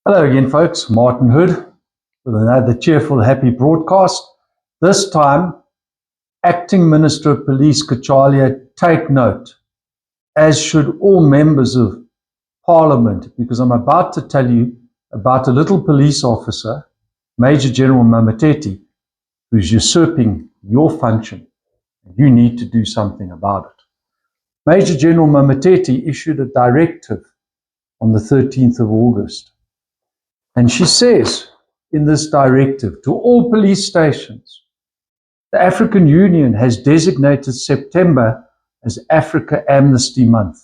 Hello again, folks. Martin Hood with another cheerful, happy broadcast. This time, Acting Minister of Police Kachalia, take note, as should all members of Parliament, because I'm about to tell you about a little police officer, Major General Mamothethi, who's usurping your function. You need to do something about it. Major General Mamothethi issued a directive on the 13th of August. And she says in this directive to all police stations, the African Union has designated September as Africa Amnesty Month.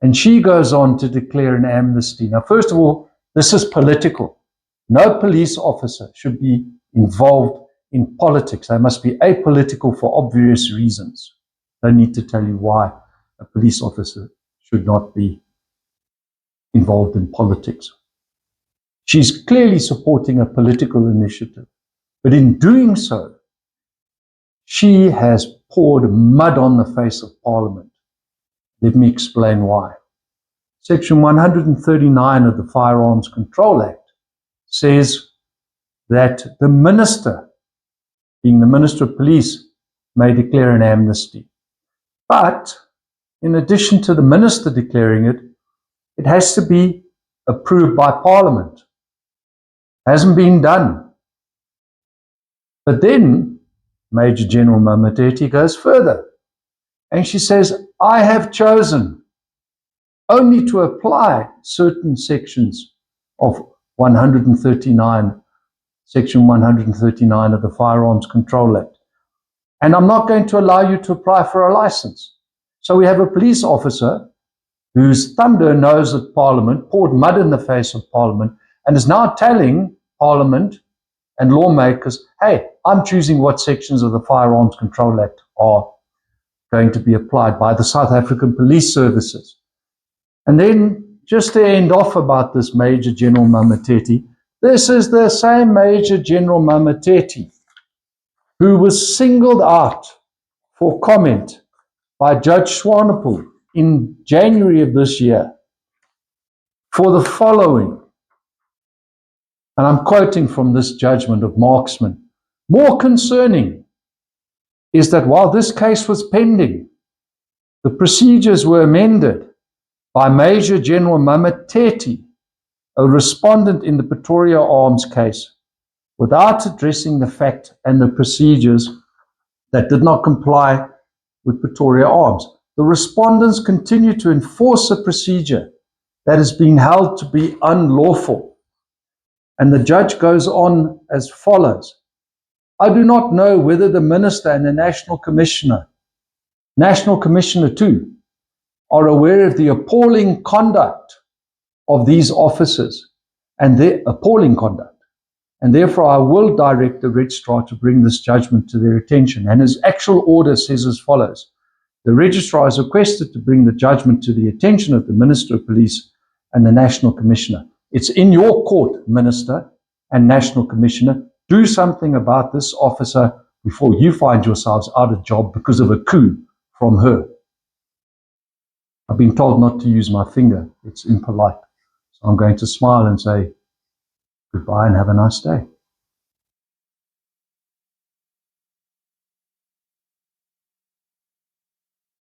And she goes on to declare an amnesty. Now, first of all, this is political. No police officer should be involved in politics. They must be apolitical for obvious reasons. I don't need to tell you why a police officer should not be involved in politics. She's clearly supporting a political initiative, but in doing so, she has poured mud on the face of Parliament. Let me explain why. Section 139 of the Firearms Control Act says that the minister, being the Minister of Police, may declare an amnesty. But in addition to the minister declaring it, it has to be approved by Parliament. Hasn't been done. But then Major General Mamothethi goes further and she says, I have chosen only to apply certain sections of 139, Section 139 of the Firearms Control Act. And I'm not going to allow you to apply for a license. So we have a police officer who's thumbed her nose at Parliament, poured mud in the face of Parliament, and is now telling Parliament and lawmakers, hey, I'm choosing what sections of the Firearms Control Act are going to be applied by the South African Police Services. And then, just to end off about this Major General Mamothethi, this is the same Major General Mamothethi who was singled out for comment by Judge Swanepoel in January of this year for the following. And I'm quoting from this judgment of Marksman. More concerning is that while this case was pending, the procedures were amended by Major General Mamothethi, a respondent in the Pretoria Arms case, without addressing the fact and the procedures that did not comply with Pretoria Arms. The respondents continue to enforce a procedure that has been held to be unlawful. And the judge goes on as follows. I do not know whether the minister and the National Commissioner too, are aware of the appalling conduct of these officers and their appalling conduct. And therefore, I will direct the registrar to bring this judgment to their attention. And his actual order says as follows. The registrar is requested to bring the judgment to the attention of the Minister of Police and the National Commissioner. It's in your court, Minister and National Commissioner. Do something about this officer before you find yourselves out of job because of a coup from her. I've been told not to use my finger. It's impolite. So I'm going to smile and say goodbye and have a nice day.